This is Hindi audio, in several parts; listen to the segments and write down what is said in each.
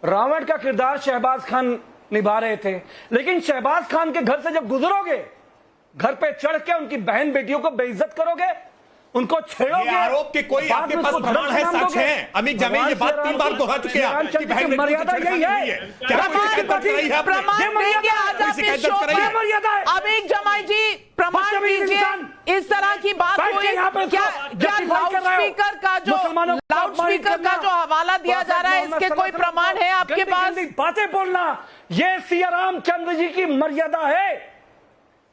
रावण का किरदार शहबाज खान निभा रहे थे, लेकिन शहबाज खान के घर से जब गुजरोगे, घर पे चढ़ के उनकी बहन बेटियों को बेइज्जत करोगे, उनको छेड़ोगे, आरोप के कोई आपके पास प्रमाण है, सच है? अमित जावेद ये बात 3 बार दोहरा चुके हैं कि बहन मर्यादा यही है। क्या प्रमाण देंगे आज आप इस शो पर? अमित जमाई जी प्रमाण दीजिए। इस तरह की बात हुई क्या लाउडस्पीकर का जो हवाला दिया जा रहा है, इसके कोई प्रमाण है आपके पास? बातें बोलना ये सिया रामचंद्र जी की मर्यादा है,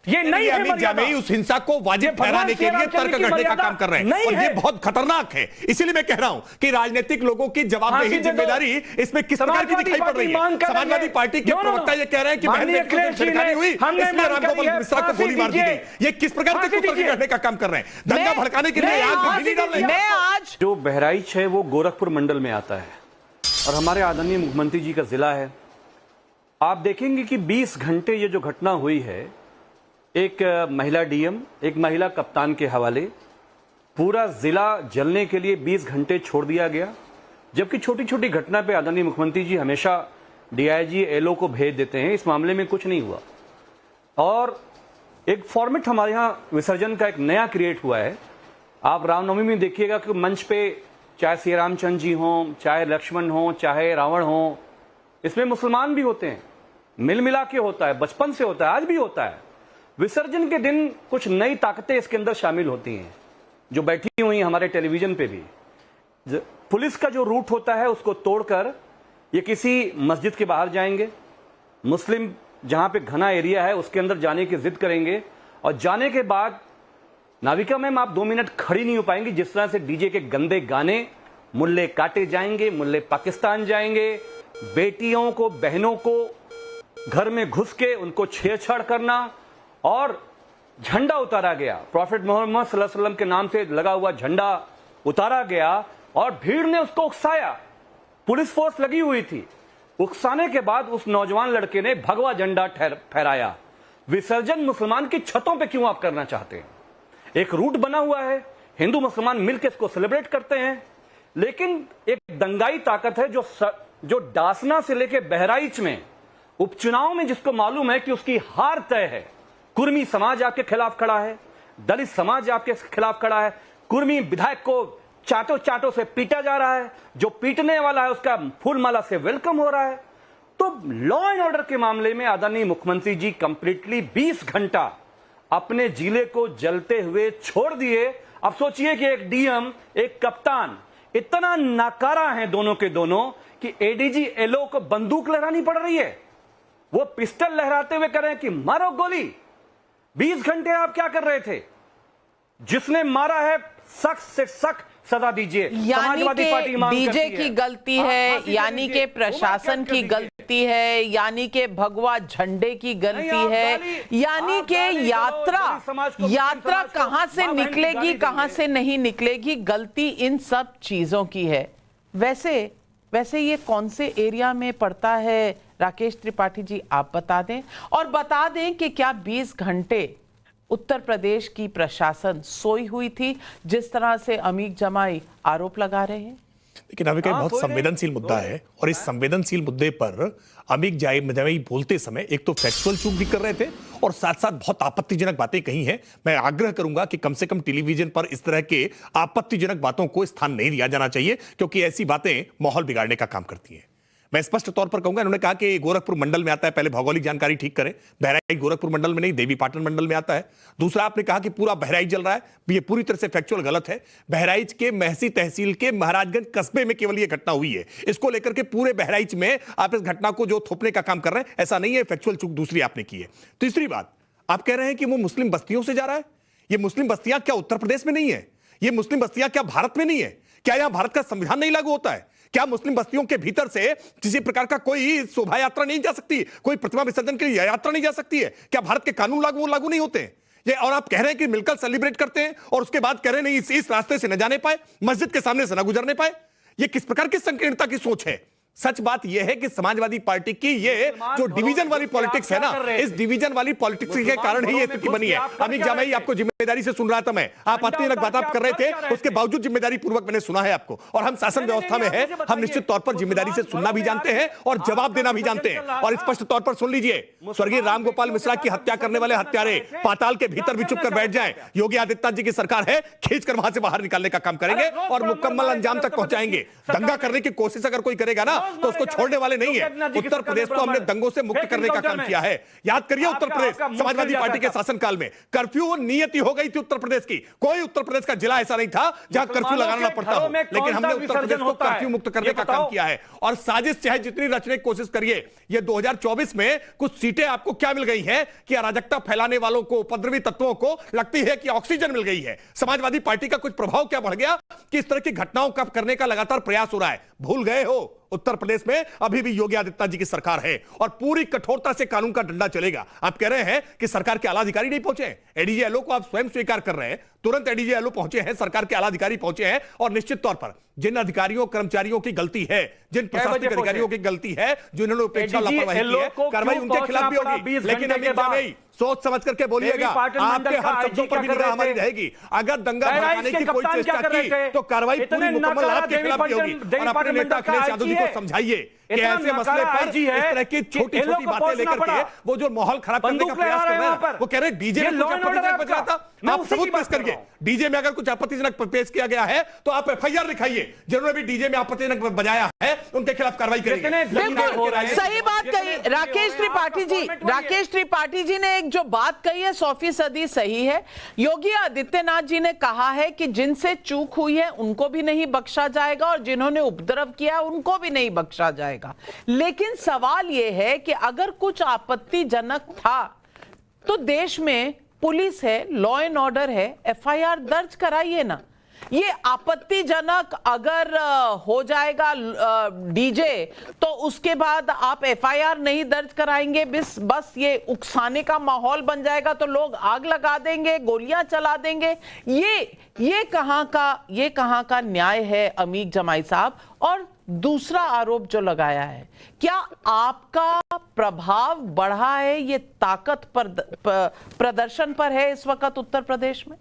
ये नहीं है अमित जावेद उस हिंसा को वाजिब ठहराने के लिए तर्क गढ़ने का काम कर रहे हैं, और ये बहुत खतरनाक है। इसीलिए मैं कह रहा हूं कि राजनीतिक लोगों की जवाबदेही जिम्मेदारी इसमें किस प्रकार की दिखाई पड़ रही है। समाजवादी पार्टी के प्रवक्ता ये कह रहे हैं कि बहन बेटियों को छेड़खानी हुई, इसलिए रामगोपाल मिश्रा को गोली मार दी गई। ये किस प्रकार के तर्क गढ़ने का काम कर रहे हैं? दंगा भड़काने के लिए आग में बिजली डाल रहे हैं। मैं आज जो बहराइच है वो गोरखपुर मंडल में आता है और हमारे आदरणीय मुख्यमंत्री जी का जिला है। आप देखेंगे कि 20 घंटे ये जो घटना हुई है, एक महिला डीएम, एक महिला कप्तान के हवाले पूरा जिला जलने के लिए 20 घंटे छोड़ दिया गया, जबकि छोटी छोटी घटना पे आदरणीय मुख्यमंत्री जी हमेशा डीआईजी एलओ को भेज देते हैं। इस मामले में कुछ नहीं हुआ और एक फॉर्मेट हमारे यहाँ विसर्जन का एक नया क्रिएट हुआ है। आप रामनवमी में देखिएगा कि मंच पे चाहे श्री रामचंद्र जी हों, चाहे लक्ष्मण हों, चाहे रावण हों, इसमें मुसलमान भी होते हैं, मिल मिला के होता है, बचपन से होता है, आज भी होता है। विसर्जन के दिन कुछ नई ताकतें इसके अंदर शामिल होती हैं जो बैठी हुई हैं हमारे टेलीविजन पे भी। पुलिस का जो रूट होता है उसको तोड़कर ये किसी मस्जिद के बाहर जाएंगे, मुस्लिम जहां पे घना एरिया है उसके अंदर जाने की जिद करेंगे, और जाने के बाद नाविका मैम आप 2 मिनट खड़ी नहीं हो पाएंगी। जिस तरह से डीजे के गंदे गाने, मुल्ले काटे जाएंगे, मुल्ले पाकिस्तान जाएंगे, बेटियों को, बहनों को घर में घुस के उनको छेड़छाड़ करना, और झंडा उतारा गया, प्रॉफेट मोहम्मद सल्लल्लाहु अलैहि वसल्लम के नाम से लगा हुआ झंडा उतारा गया और भीड़ ने उसको उकसाया। पुलिस फोर्स लगी हुई थी। उकसाने के बाद उस नौजवान लड़के ने भगवा झंडा फहराया। विसर्जन मुसलमान की छतों पे क्यों आप करना चाहते हैं? एक रूट बना हुआ है, हिंदू मुसलमान मिलकर इसको सेलिब्रेट करते हैं, लेकिन एक दंगाई ताकत है जो डासना से लेकर बहराइच में उपचुनाव में जिसको मालूम है कि उसकी हार तय है। कुर्मी समाज आपके खिलाफ खड़ा है, दलित समाज आपके खिलाफ खड़ा है, कुर्मी विधायक को चाटों से पीटा जा रहा है, जो पीटने वाला है उसका फूलमाला से वेलकम हो रहा है। तो लॉ एंड ऑर्डर के मामले में आदरणीय मुख्यमंत्री जी कंप्लीटली 20 घंटा अपने जिले को जलते हुए छोड़ दिए। अब सोचिए कि एक डीएम, एक कप्तान इतना नाकारा है दोनों के दोनों कि एडीजी एलओ को बंदूक लहरानी पड़ रही है। वो पिस्टल लहराते हुए कह रहे हैं कि मारो गोली। 20 घंटे आप क्या कर रहे थे? जिसने मारा है सख्त से सख्त सजा दीजिए। समाजवादी पार्टी डीजे की गलती है, यानी कि प्रशासन की गलती है, यानी कि भगवा झंडे की गलती है, यानी कि यात्रा कहां से निकलेगी, कहां से नहीं निकलेगी, गलती इन सब चीजों की है। वैसे ये कौन से एरिया में पड़ता है राकेश त्रिपाठी जी, आप बता दें, और बता दें कि क्या 20 घंटे उत्तर प्रदेश की प्रशासन सोई हुई थी, जिस तरह से अमीक जमाई आरोप लगा रहे हैं? लेकिन अभी बहुत संवेदनशील मुद्दा है, और इस संवेदनशील मुद्दे पर अमीक जावेद बोलते समय एक तो फैक्चुअल चूक भी कर रहे थे और साथ साथ बहुत आपत्तिजनक बातें कही हैं। मैं आग्रह करूंगा कि कम से कम टेलीविजन पर इस तरह के आपत्तिजनक बातों को स्थान नहीं दिया जाना चाहिए, क्योंकि ऐसी बातें माहौल बिगाड़ने का काम करती हैं। मैं स्पष्ट तौर पर कहूंगा, इन्होंने कहा कि गोरखपुर मंडल में आता है, पहले भौगोलिक जानकारी ठीक करें। बहराइच गोरखपुर मंडल में नहीं, देवीपाटन मंडल में आता है। दूसरा, आपने कहा कि पूरा बहराइच जल रहा है, ये पूरी तरह से फैक्चुअल गलत है। बहराइच के महसी तहसील के महाराजगंज कस्बे में केवल ये घटना हुई है। इसको लेकर के पूरे बहराइच में आप इस घटना को जो थोपने का काम कर रहे हैं, ऐसा नहीं है। फैक्चुअल चूक दूसरी आपने की है। तीसरी बात, आप कह रहे हैं कि वो मुस्लिम बस्तियों से जा रहा है। ये मुस्लिम बस्तियां क्या उत्तर प्रदेश में नहीं है? ये मुस्लिम बस्तियां क्या भारत में नहीं है? क्या यहां भारत का संविधान नहीं लागू होता है? क्या मुस्लिम बस्तियों के भीतर से किसी प्रकार का कोई शोभा यात्रा नहीं जा सकती? कोई प्रतिमा विसर्जन के लिए यात्रा नहीं जा सकती है? क्या भारत के कानून लागू नहीं होते हैं ये? और आप कह रहे हैं कि मिलकर सेलिब्रेट करते हैं और उसके बाद कह रहे हैं नहीं, इस रास्ते से न जाने पाए, मस्जिद के सामने से न गुजरने पाए। ये किस प्रकार की संकीर्णता की सोच है? सच बात यह है कि समाजवादी पार्टी की ये जो डिवीजन वाली पॉलिटिक्स है ना, इस डिवीजन वाली पॉलिटिक्स के कारण ही ये स्थिति बनी है। अमित जावेद आपको जिम्मेदारी जिम्मेदारी से सुन रहा था मैं, आप आपत्तिजनक बात आप कर रहे थे, उसके बावजूद जिम्मेदारी पूर्वक मैंने सुना है आपको। और हम शासन व्यवस्था में है, हम निश्चित तौर पर जिम्मेदारी से सुनना भी जानते हैं और जवाब देना भी जानते हैं। और स्पष्ट तौर पर सुन लीजिए, स्वर्गीय रामगोपाल मिश्रा की हत्या करने वाले हत्यारे पाताल के भीतर भी चुपकर बैठ जाएं, योगी आदित्यनाथ जी की सरकार है, खींचकर वहां से बाहर निकालने का काम करेंगे और मुकम्मल अंजाम तक पहुंचाएंगे। दंगा करने की कोशिश अगर कोई करेगा ना तो उसको छोड़ने वाले नहीं है। उत्तर प्रदेश को हमने दंगों से मुक्त करने का काम किया है। याद करिए, उत्तर प्रदेश समाजवादी पार्टी के शासनकाल में कर्फ्यू नियति हो गई थी उत्तर प्रदेश की। कोई उत्तर प्रदेश का जिला ऐसा नहीं था जहां कर्फ्यू लगाना पड़ता हो, लेकिन हमने उत्तर प्रदेश को कर्फ्यू मुक्त करने का काम किया है। और साजिश चाहे जितनी रचने की कोशिश करिए, ये 2024 में कुछ सीटें आपको क्या मिल गई हैं कि अराजकता फैलाने वालों को, उपद्रवी तत्वों को लगती है कि ऑक्सीजन मिल गई है। समाजवादी पार्टी का कुछ प्रभाव क्या बढ़ गया कि इस तरह की घटनाओं का करने का लगातार प्रयास हो रहा है। भूल गए हो, उत्तर प्रदेश में अभी भी योगी आदित्यनाथ जी की सरकार है और पूरी कठोरता से कानून का डंडा चलेगा। आप कह रहे हैं कि सरकार के आला अधिकारी नहीं पहुंचे, एडीजी एलओ को आप स्वयं स्वीकार कर रहे हैं, तुरंत एडीजी एलओ पहुंचे हैं, सरकार के आला अधिकारी पहुंचे हैं। और निश्चित तौर पर जिन अधिकारियों कर्मचारियों की गलती है, जिन प्रशासनिक अधिकारियों की गलती है, जिन्होंने उपेक्षा लापरवाही की है, कार्रवाई उनके खिलाफ भी होगी। लेकिन अमित जावेद, सोच समझ करके बोलिएगा, आपके हर शब्दों पर भी निगाह हमारी रहेगी। अगर दंगा भड़काने की कोई चेष्टा की तो कार्रवाई पूरी मुकम्मल आपके खिलाफ भी होगी। और अपने नेता अखिलेश यादव जी को समझाइए कि ऐसे मसले पर इस तरह की छोटी छोटी बातें लेकर के वो जो माहौल खराब करने का प्रयास कर रहे हैं, वो कह रहे हैं डीजे में कुछ आपत्तिजनक बज रहा था, आप सबूत पेश करिए। डीजे में अगर कुछ आपत्तिजनक पेश किया गया है तो आप एफआईआर लिखाइए। जिन्होंने भी डीजे में आपत्तिजनक बजाया है उनके खिलाफ कार्रवाई करेंगे। बिल्कुल सही बात कही राकेश त्रिपाठी जी। राकेश त्रिपाठी जी ने एक जो बात कही है 100% सही है। योगी आदित्यनाथ जी ने कहा है कि जिनसे चूक हुई है उनको भी नहीं बख्शा जाएगा और जिन्होंने उपद्रव किया उनको भी नहीं बख्शा जाएगा। लेकिन सवाल यह है कि अगर कुछ आपत्तिजनक था तो देश में पुलिस है, लॉ एंड ऑर्डर है, एफआईआर दर्ज कराइए ना। ये आपत्तिजनक अगर हो जाएगा डीजे तो उसके बाद आप एफआईआर नहीं दर्ज कराएंगे, बस ये उकसाने का माहौल बन जाएगा तो लोग आग लगा देंगे, गोलियां चला देंगे। ये कहां का न्याय है अमीक जमाई साहब? और दूसरा आरोप जो लगाया है, क्या आपका प्रभाव बढ़ा है ये ताकत पर प्रदर्शन पर है इस वक्त उत्तर प्रदेश में?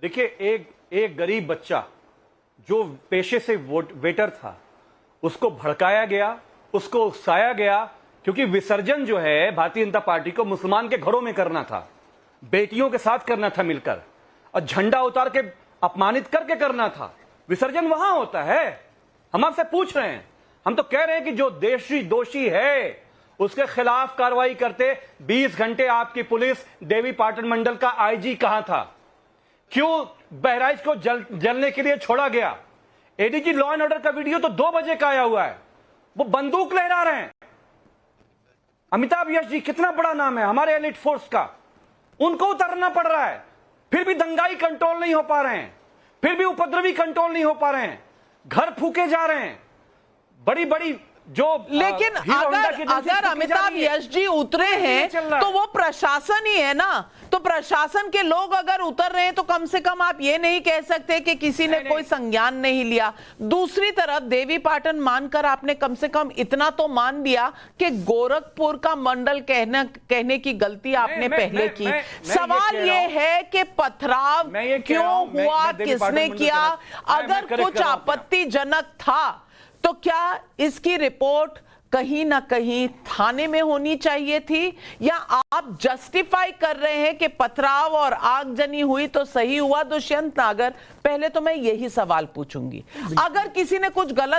देखिए, एक गरीब बच्चा जो पेशे से वेटर था, उसको भड़काया गया, उसको उकसाया गया, क्योंकि विसर्जन जो है भारतीय जनता पार्टी को मुसलमान के घरों में करना था, बेटियों के साथ करना था मिलकर, और झंडा उतार के अपमानित करके करना था। विसर्जन वहां होता है। हम आपसे पूछ रहे हैं, हम तो कह रहे हैं कि जो दोषी है उसके खिलाफ कार्रवाई करते। 20 घंटे आपकी पुलिस देवी पाटन मंडल का आईजी कहां था? क्यों बहराइच को जलने के लिए छोड़ा गया? एडीजी लॉ एंड ऑर्डर का वीडियो तो 2 बजे का आया हुआ है, वो बंदूक लहरा रहे हैं। अमिताभ यश जी कितना बड़ा नाम है हमारे एलिट फोर्स का, उनको उतरना पड़ रहा है, फिर भी दंगाई कंट्रोल नहीं हो पा रहे हैं, फिर भी उपद्रवी कंट्रोल नहीं हो पा रहे हैं, घर फूके जा रहे हैं, बड़ी बड़ी जो लेकिन अगर अमिताभ यश जी उतरे हैं तो वो प्रशासन ही है ना। तो प्रशासन के लोग अगर उतर रहे हैं तो कम से कम आप ये नहीं कह सकते कि किसी ने कोई संज्ञान नहीं लिया। दूसरी तरफ देवी पाटन मानकर आपने कम से कम इतना तो मान दिया कि गोरखपुर का मंडल कहने की गलती आपने पहले की। सवाल ये है कि पथराव क्यों हुआ, किसने किया? अगर कुछ आपत्तिजनक था तो क्या इसकी रिपोर्ट कहीं ना कहीं थाने में होनी चाहिए थी, या आप जस्टिफाई कर रहे हैं कि पथराव और आगजनी हुई तो सही हुआ? दुष्यंत नागर, पहले तो मैं यही सवाल पूछूंगी, अगर किसी ने कुछ गलत